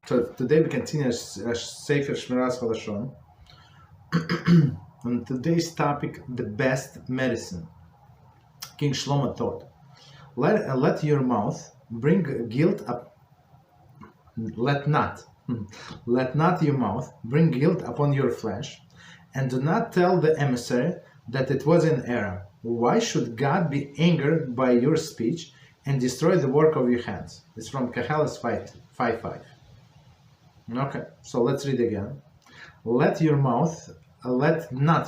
So today we continue Sefer Shmiras Haloshon. On today's topic, the best medicine. King Shlomo taught, let your mouth bring guilt up. Let not your mouth bring guilt upon your flesh, and do not tell the emissary that it was in error. Why should God be angered by your speech and destroy the work of your hands? It's from Halachos 5:5. Okay, so let's read again. Let not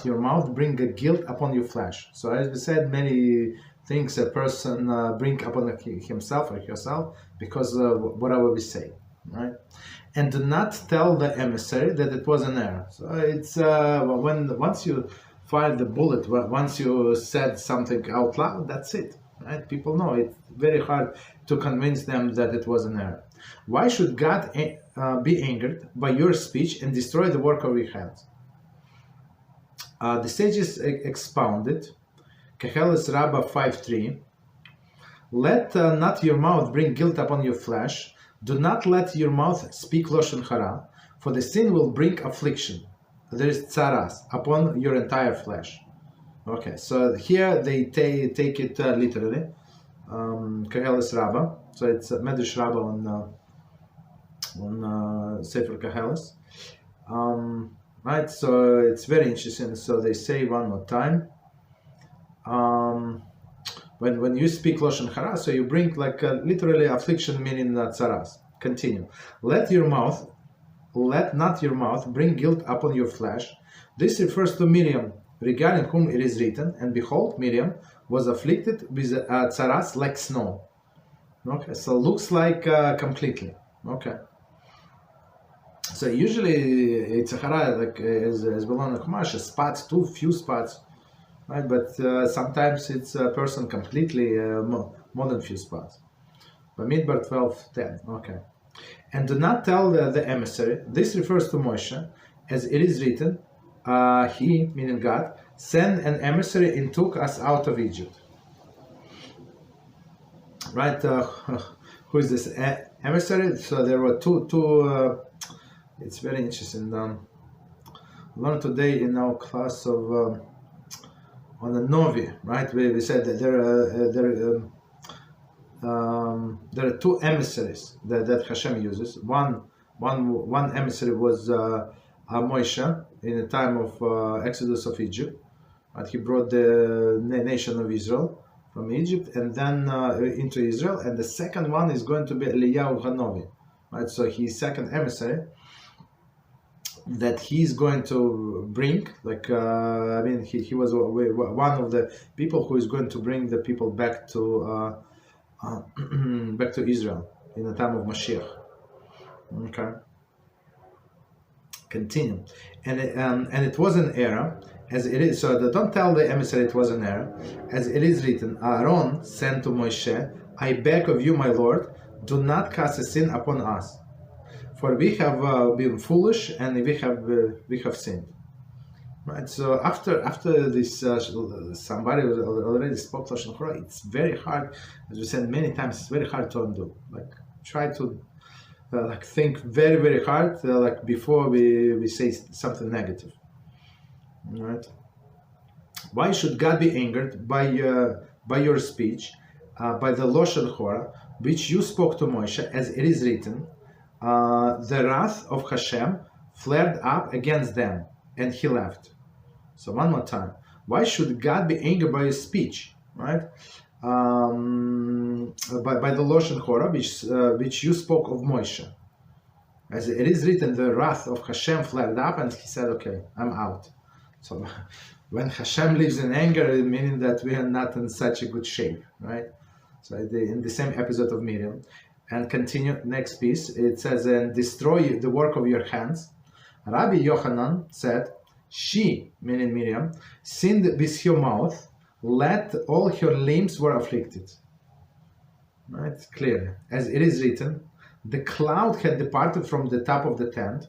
your mouth bring a guilt upon your flesh. So as we said, many things a person bring upon himself or herself because whatever we say, right? And do not tell the emissary that it was an error. So it's once you fired the bullet, once you said something out loud, that's it, right? People know it's very hard to convince them that it was an error. Why should God be angered by your speech and destroy the work of your hands? The sages expounded, Keheles Rabbah 5:3. Let not your mouth bring guilt upon your flesh. Do not let your mouth speak Lashon Hara, for the sin will bring affliction. There is tzaras upon your entire flesh. Okay, so here they take it literally. Keheles Rabbah, so it's Medrash Rabbah on Sefer Keheles. Right, so it's very interesting. So they say one more time. When you speak Loshon Hara, so you bring like literally affliction, meaning tzaras. Continue. Let not your mouth bring guilt upon your flesh. This refers to Miriam, regarding whom it is written, and behold, Miriam was afflicted with tzaras like snow. Okay, so looks like completely. Okay. So usually it's a hara, like as belong to Chumash, spots, few spots, right? But sometimes it's a person completely more than few spots. But Midbar 12:10. Okay. And do not tell the emissary. This refers to Moshe, as it is written, he, meaning God, sent an emissary and took us out of Egypt. Right? Who is this emissary? So there were two. It's very interesting. Learned today in our class of on the Tovia, right? We said that there are two emissaries that Hashem uses. One emissary was Moshe in the time of Exodus of Egypt. Right? He brought the nation of Israel from Egypt and then into Israel. And the second one is going to be Eliyahu Hanavi. Right? So his second emissary that he's going to bring, like he was one of the people who is going to bring the people back to back to Israel in the time of Mashiach. Okay. Continue. And it was an error, as it is. So don't tell the emissary it was an error, as it is written. Aaron said to Moshe, "I beg of you, my Lord, do not cast a sin upon us. For we have been foolish and we have sinned." Right. So after this, somebody already spoke Lashon Hara. It's very hard, as we said many times. It's very hard to undo. Like try to think very, very hard like before we say something negative. Right. Why should God be angered by your speech, by the Lashon Hara, which you spoke to Moshe, as it is written? The wrath of Hashem flared up against them, and he left. So one more time. Why should God be angered by his speech, right? By the Lashon Hara, which you spoke of Moshe. As it is written, the wrath of Hashem flared up, and he said, okay, I'm out. So when Hashem lives in anger, meaning that we are not in such a good shape, right? So in the same episode of Miriam. And continue, next piece, it says, and destroy the work of your hands. Rabbi Yochanan said, she, meaning Miriam, sinned with her mouth, let all her limbs were afflicted. Right, clearly. As it is written, the cloud had departed from the top of the tent,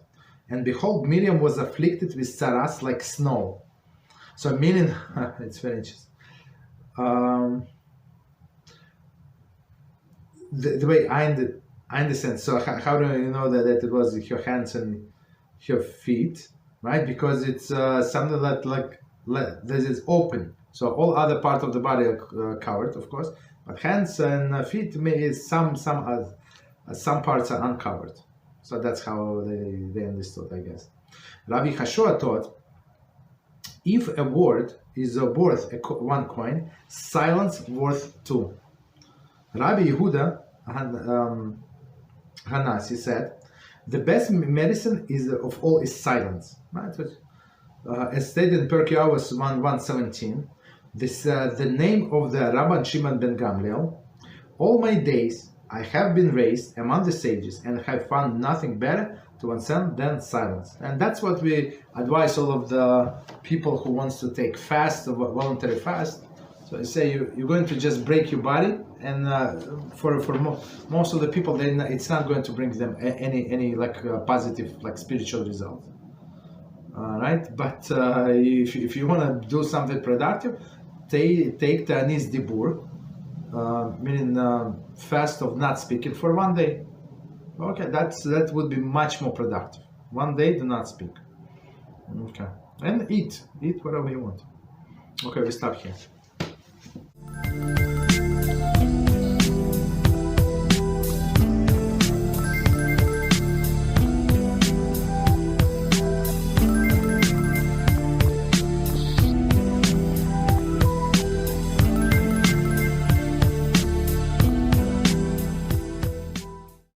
and behold, Miriam was afflicted with tzaras like snow. So meaning, it's very interesting. The way I I understand. So how do you know that it was your hands and your feet, right? Because it's something that this is open. So all other parts of the body are covered, of course, but hands and feet some parts are uncovered. So that's how they understood, I guess. Rabbi Hashua taught, if a word is worth one coin, silence worth two. Rabbi Yehuda Hanasi said, the best medicine of all is silence. Right? As stated in Pirkei 1:17, the name of the Rabban Shimon ben Gamliel, all my days I have been raised among the sages and have found nothing better to oneself than silence. And that's what we advise all of the people who wants to take fast, or voluntary fast. So I say you're going to just break your body, and for most of the people, it's not going to bring them any positive spiritual result. Right? But if you want to do something productive, take the anis dibur, meaning fast of not speaking for one day. Okay, that would be much more productive. One day, do not speak. Okay, and eat whatever you want. Okay, we stop here.